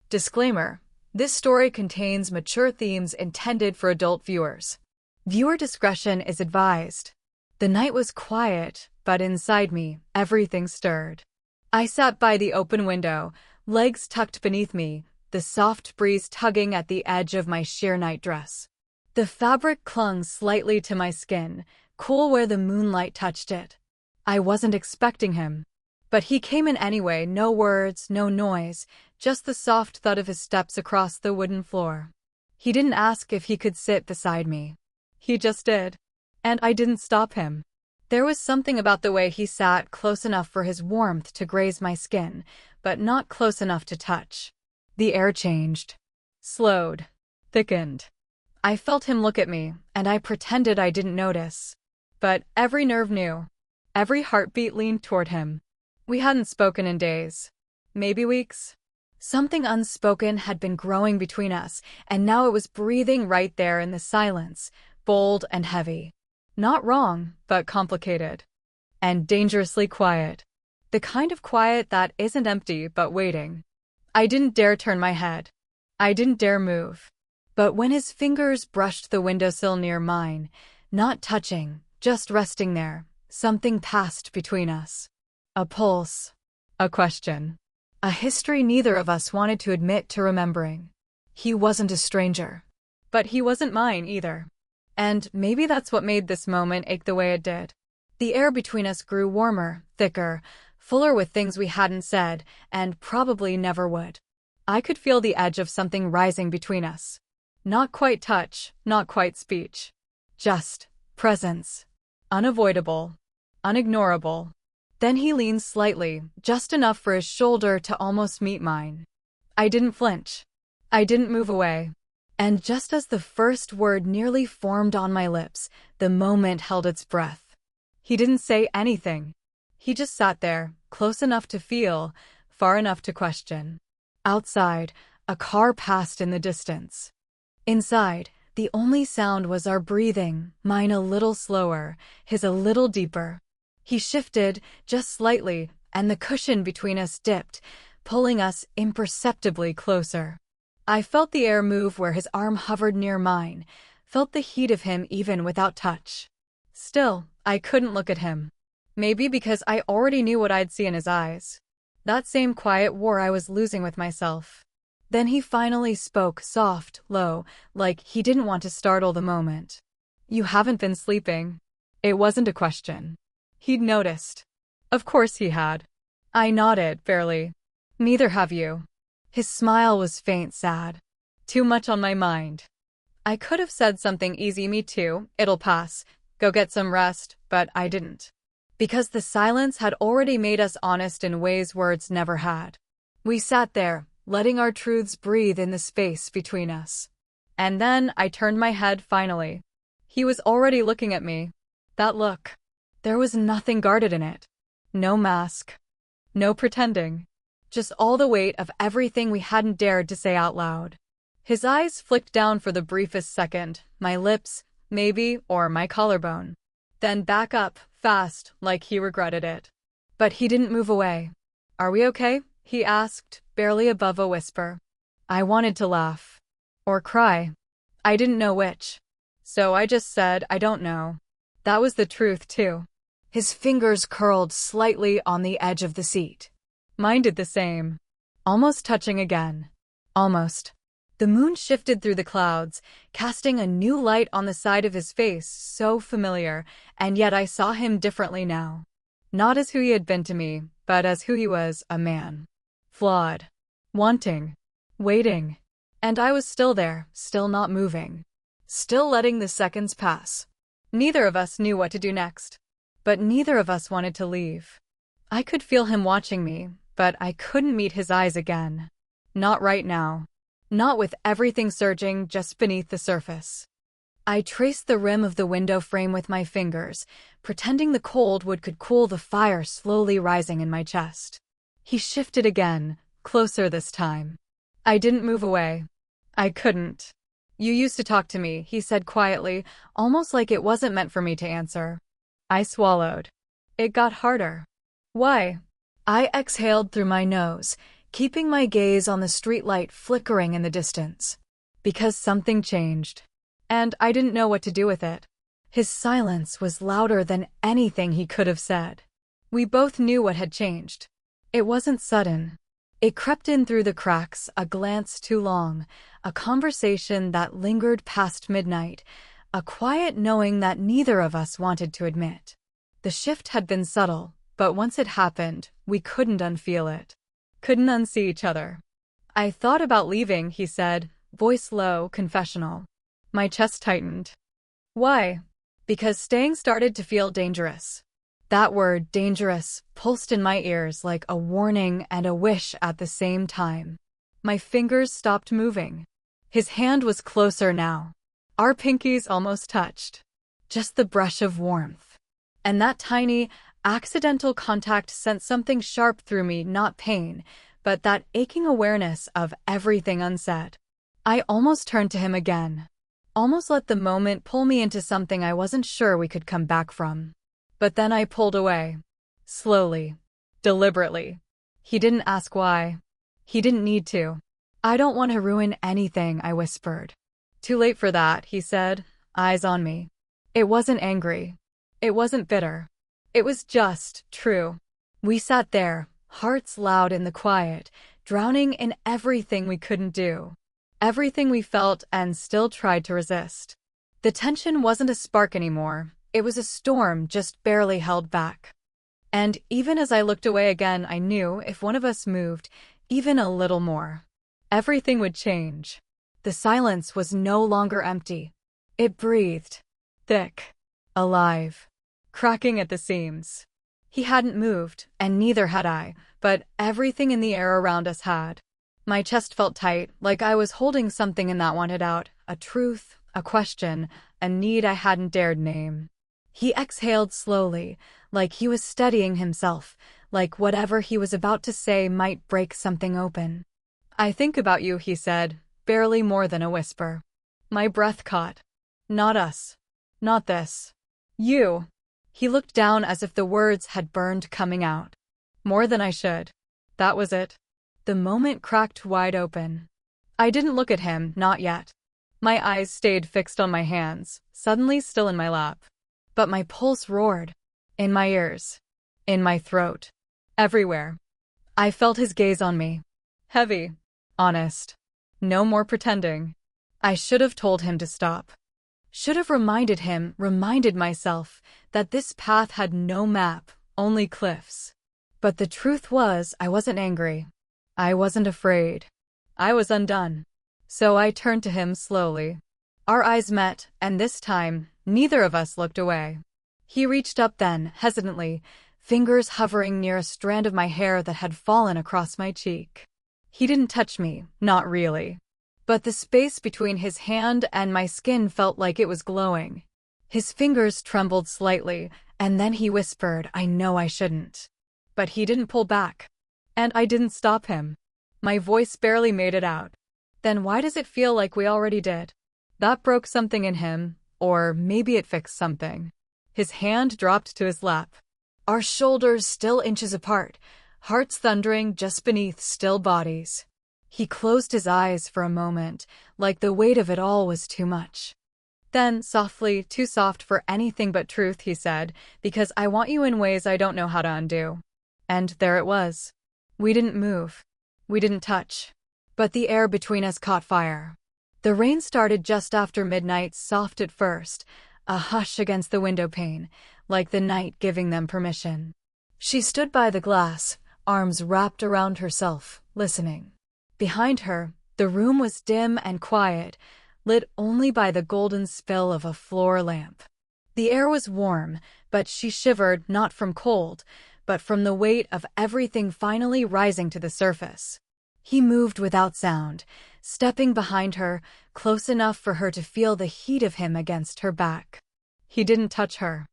Disclaimer: this story contains mature themes intended for adult viewers. Viewer discretion is advised. The night was quiet, but inside me, everything stirred. I sat by the open window, legs tucked beneath me, the soft breeze tugging at the edge of my sheer nightdress. The fabric clung slightly to my skin, cool where the moonlight touched it. I wasn't expecting him. But he came in anyway, no words, no noise, just the soft thud of his steps across the wooden floor. He didn't ask if he could sit beside me. He just did. And I didn't stop him. There was something about the way he sat, close enough for his warmth to graze my skin, but not close enough to touch. The air changed. Slowed. Thickened. I felt him look at me, and I pretended I didn't notice. But every nerve knew. Every heartbeat leaned toward him. We hadn't spoken in days. Maybe weeks. Something unspoken had been growing between us, and now it was breathing right there in the silence, bold and heavy. Not wrong, but complicated. And dangerously quiet. The kind of quiet that isn't empty but waiting. I didn't dare turn my head. I didn't dare move. But when his fingers brushed the windowsill near mine, not touching, just resting there, something passed between us. A pulse. A question. A history neither of us wanted to admit to remembering. He wasn't a stranger. But he wasn't mine either. And maybe that's what made this moment ache the way it did. The air between us grew warmer, thicker, fuller with things we hadn't said, and probably never would. I could feel the edge of something rising between us. Not quite touch, not quite speech. Just presence. Unavoidable. Unignorable. Then he leaned slightly, just enough for his shoulder to almost meet mine. I didn't flinch. I didn't move away. And just as the first word nearly formed on my lips, the moment held its breath. He didn't say anything. He just sat there, close enough to feel, far enough to question. Outside, a car passed in the distance. Inside, the only sound was our breathing, mine a little slower, his a little deeper. He shifted, just slightly, and the cushion between us dipped, pulling us imperceptibly closer. I felt the air move where his arm hovered near mine, felt the heat of him even without touch. Still, I couldn't look at him. Maybe because I already knew what I'd see in his eyes. That same quiet war I was losing with myself. Then he finally spoke, soft, low, like he didn't want to startle the moment. "You haven't been sleeping." It wasn't a question. He'd noticed. Of course he had. I nodded, barely. "Neither have you." His smile was faint, sad. Too much on my mind. I could have said something easy, "Me too, it'll pass, go get some rest," but I didn't. Because the silence had already made us honest in ways words never had. We sat there, letting our truths breathe in the space between us. And then I turned my head finally. He was already looking at me. That look. There was nothing guarded in it. No mask. No pretending. Just all the weight of everything we hadn't dared to say out loud. His eyes flicked down for the briefest second, my lips, maybe, or my collarbone. Then back up, fast, like he regretted it. But he didn't move away. "Are we okay?" he asked, barely above a whisper. I wanted to laugh. Or cry. I didn't know which. So I just said, "I don't know." That was the truth, too. His fingers curled slightly on the edge of the seat. Mine did the same. Almost touching again. Almost. The moon shifted through the clouds, casting a new light on the side of his face, so familiar, and yet I saw him differently now. Not as who he had been to me, but as who he was, a man. Flawed. Wanting. Waiting. And I was still there, still not moving. Still letting the seconds pass. Neither of us knew what to do next. But neither of us wanted to leave. I could feel him watching me, but I couldn't meet his eyes again. Not right now. Not with everything surging just beneath the surface. I traced the rim of the window frame with my fingers, pretending the cold wood could cool the fire slowly rising in my chest. He shifted again, closer this time. I didn't move away. I couldn't. "You used to talk to me," he said quietly, almost like it wasn't meant for me to answer. I swallowed. It got harder. "Why?" I exhaled through my nose, keeping my gaze on the streetlight flickering in the distance. Because something changed. And I didn't know what to do with it. His silence was louder than anything he could have said. We both knew what had changed. It wasn't sudden. It crept in through the cracks, a glance too long, a conversation that lingered past midnight, a quiet knowing that neither of us wanted to admit. The shift had been subtle, but once it happened, we couldn't unfeel it. Couldn't unsee each other. I thought about leaving, he said, voice low, confessional. My chest tightened. Why? Because staying started to feel dangerous. That word, dangerous, pulsed in my ears like a warning and a wish at the same time. My fingers stopped moving. His hand was closer now. Our pinkies almost touched. Just the brush of warmth. And that tiny, accidental contact sent something sharp through me, not pain, but that aching awareness of everything unsaid. I almost turned to him again. Almost let the moment pull me into something I wasn't sure we could come back from. But then I pulled away. Slowly. Deliberately. He didn't ask why. He didn't need to. I don't want to ruin anything, I whispered. Too late for that, he said, eyes on me. It wasn't angry. It wasn't bitter. It was just true. We sat there, hearts loud in the quiet, drowning in everything we couldn't do. Everything we felt and still tried to resist. The tension wasn't a spark anymore. It was a storm just barely held back. And even as I looked away again, I knew if one of us moved, even a little more, everything would change. The silence was no longer empty. It breathed. Thick. Alive. Cracking at the seams. He hadn't moved, and neither had I, but everything in the air around us had. My chest felt tight, like I was holding something in that wanted out, a truth, a question, a need I hadn't dared name. He exhaled slowly, like he was steadying himself, like whatever he was about to say might break something open. I think about you, he said, barely more than a whisper. My breath caught. Not us. Not this. You. He looked down as if the words had burned coming out. More than I should. That was it. The moment cracked wide open. I didn't look at him, not yet. My eyes stayed fixed on my hands, suddenly still in my lap. But my pulse roared. In my ears. In my throat. Everywhere. I felt his gaze on me. Heavy. Honest. No more pretending. I should have told him to stop. Should have reminded myself, that this path had no map, only cliffs. But the truth was, I wasn't angry. I wasn't afraid. I was undone. So I turned to him slowly. Our eyes met, and this time, neither of us looked away. He reached up then, hesitantly, fingers hovering near a strand of my hair that had fallen across my cheek. He didn't touch me, not really. But the space between his hand and my skin felt like it was glowing. His fingers trembled slightly, and then he whispered, I know I shouldn't. But he didn't pull back. And I didn't stop him. My voice barely made it out. Then why does it feel like we already did? That broke something in him, or maybe it fixed something. His hand dropped to his lap. Our shoulders still inches apart, hearts thundering just beneath still bodies. He closed his eyes for a moment, like the weight of it all was too much. Then, softly, too soft for anything but truth, he said, because I want you in ways I don't know how to undo. And there it was. We didn't move. We didn't touch. But the air between us caught fire. The rain started just after midnight, soft at first, a hush against the window pane, like the night giving them permission. She stood by the glass, arms wrapped around herself, listening. Behind her, the room was dim and quiet, lit only by the golden spill of a floor lamp. The air was warm, but she shivered not from cold, but from the weight of everything finally rising to the surface. He moved without sound, stepping behind her, close enough for her to feel the heat of him against her back. He didn't touch her.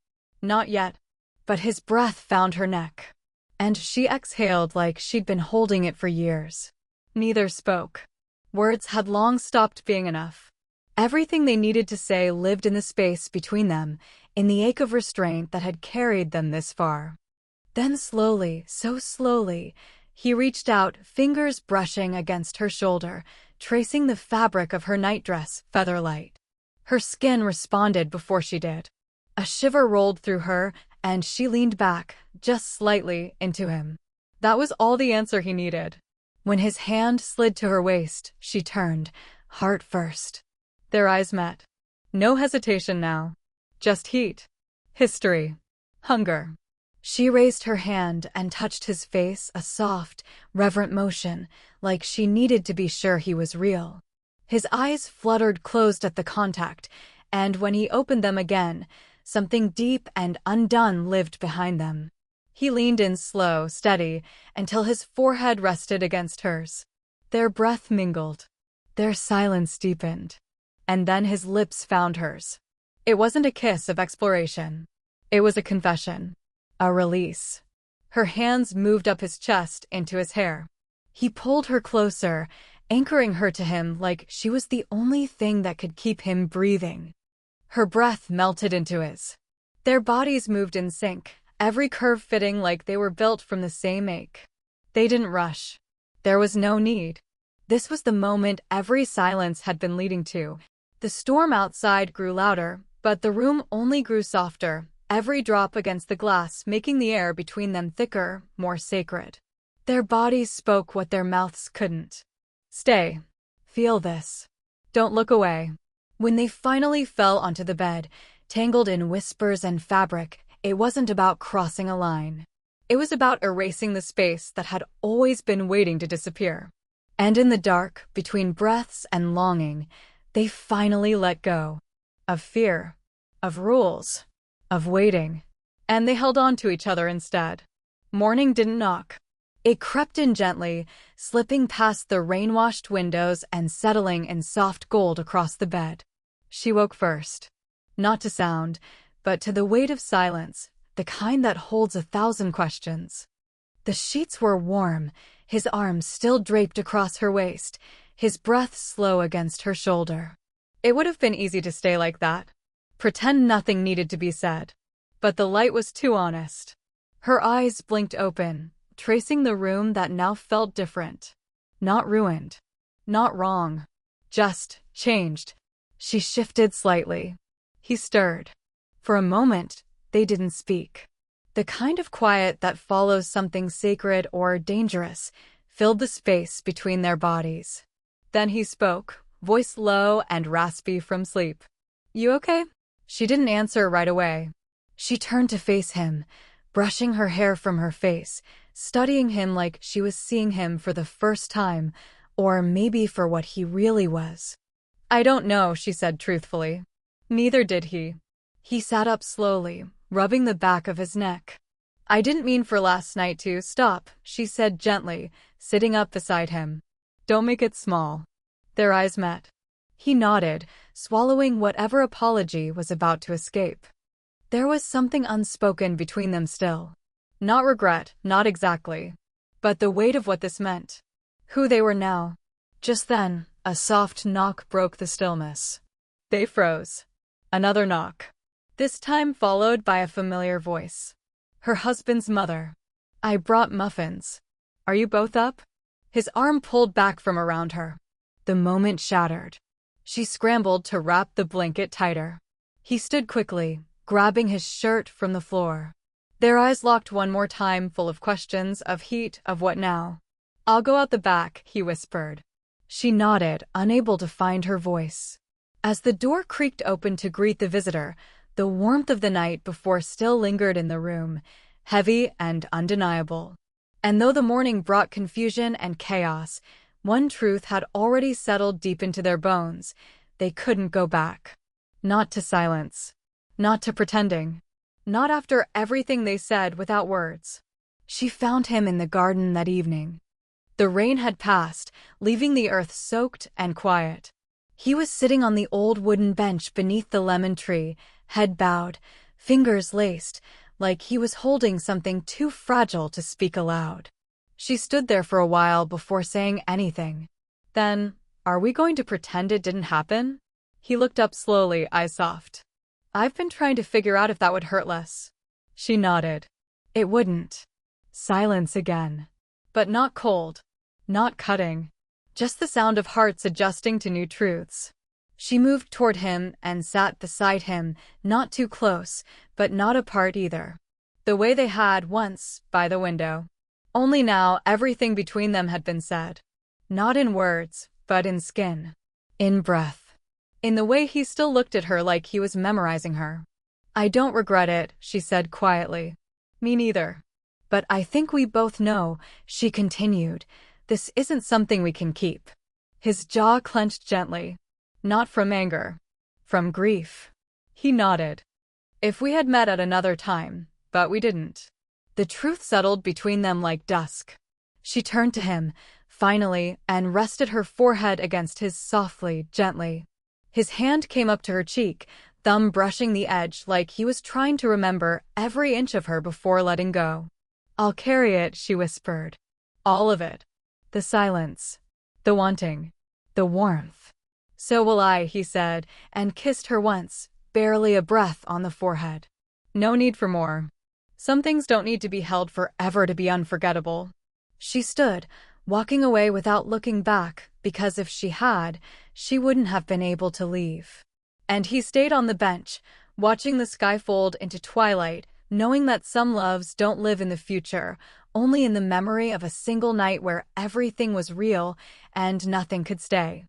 Not yet. But his breath found her neck. And she exhaled like she'd been holding it for years. Neither spoke. Words had long stopped being enough. Everything they needed to say lived in the space between them, in the ache of restraint that had carried them this far. Then slowly, so slowly, He reached out, fingers brushing against her shoulder, tracing the fabric of her nightdress, feather-light. Her skin responded before she did. A shiver rolled through her, and she leaned back, just slightly, into him. That was all the answer he needed. When his hand slid to her waist, she turned, heart first. Their eyes met. No hesitation now. Just heat. History. Hunger. She raised her hand and touched his face, a soft, reverent motion, like she needed to be sure he was real. His eyes fluttered closed at the contact, and when he opened them again, something deep and undone lived behind them. He leaned in slow, steady, until his forehead rested against hers. Their breath mingled. Their silence deepened. And then his lips found hers. It wasn't a kiss of exploration. It was a confession. A release. Her hands moved up his chest into his hair. He pulled her closer, anchoring her to him like she was the only thing that could keep him breathing. Her breath melted into his. Their bodies moved in sync, every curve fitting like they were built from the same ache. They didn't rush. There was no need. This was the moment every silence had been leading to. The storm outside grew louder, but the room only grew softer, every drop against the glass making the air between them thicker, more sacred. Their bodies spoke what their mouths couldn't. Stay. Feel this. Don't look away. When they finally fell onto the bed, tangled in whispers and fabric, it wasn't about crossing a line. It was about erasing the space that had always been waiting to disappear. And in the dark, between breaths and longing, they finally let go. Of fear. Of rules. Of waiting. And they held on to each other instead. Morning didn't knock. It crept in gently, slipping past the rain-washed windows and settling in soft gold across the bed. She woke first. Not to sound, but to the weight of silence, the kind that holds 1,000 questions. The sheets were warm, his arms still draped across her waist, his breath slow against her shoulder. It would have been easy to stay like that. Pretend nothing needed to be said. But the light was too honest. Her eyes blinked open, tracing the room that now felt different. Not ruined. Not wrong. Just changed. She shifted slightly. He stirred. For a moment, they didn't speak. The kind of quiet that follows something sacred or dangerous filled the space between their bodies. Then he spoke, voice low and raspy from sleep. You okay? She didn't answer right away. She turned to face him, brushing her hair from her face, studying him like she was seeing him for the first time, or maybe for what he really was. I don't know, she said truthfully. Neither did he. He sat up slowly, rubbing the back of his neck. I didn't mean for last night to stop, she said gently, sitting up beside him. Don't make it small. Their eyes met. He nodded, swallowing whatever apology was about to escape. There was something unspoken between them still. Not regret, not exactly. But the weight of what this meant. Who they were now. Just then, a soft knock broke the stillness. They froze. Another knock. This time followed by a familiar voice. Her husband's mother. I brought muffins. Are you both up? His arm pulled back from around her. The moment shattered. She scrambled to wrap the blanket tighter. He stood quickly, grabbing his shirt from the floor. Their eyes locked one more time, full of questions, of heat, of what now. I'll go out the back, he whispered. She nodded, unable to find her voice. As the door creaked open to greet the visitor, the warmth of the night before still lingered in the room, heavy and undeniable. And though the morning brought confusion and chaos, one truth had already settled deep into their bones. They couldn't go back. Not to silence. Not to pretending. Not after everything they said without words. She found him in the garden that evening. The rain had passed, leaving the earth soaked and quiet. He was sitting on the old wooden bench beneath the lemon tree, head bowed, fingers laced, like he was holding something too fragile to speak aloud. She stood there for a while before saying anything. Then, are we going to pretend it didn't happen? He looked up slowly, eyes soft. I've been trying to figure out if that would hurt less. She nodded. It wouldn't. Silence again. but not cold, not cutting. Just the sound of hearts adjusting to new truths. She moved toward him and sat beside him, not too close, but not apart either. The way they had once, by the window. Only now, everything between them had been said. Not in words, but in skin. In breath. In the way he still looked at her like he was memorizing her. "I don't regret it," she said quietly. "Me neither. But I think we both know," she continued, "this isn't something we can keep." His jaw clenched gently. Not from anger. From grief. He nodded. "If we had met at another time, but we didn't." The truth settled between them like dusk. She turned to him, finally, and rested her forehead against his softly, gently. His hand came up to her cheek, thumb brushing the edge like he was trying to remember every inch of her before letting go. "I'll carry it," she whispered. "All of it. The silence. The wanting. The warmth." "So will I," he said, and kissed her once, barely a breath on the forehead. No need for more. Some things don't need to be held forever to be unforgettable. She stood, walking away without looking back, because if she had, she wouldn't have been able to leave. And he stayed on the bench, watching the sky fold into twilight, knowing that some loves don't live in the future, only in the memory of a single night where everything was real and nothing could stay.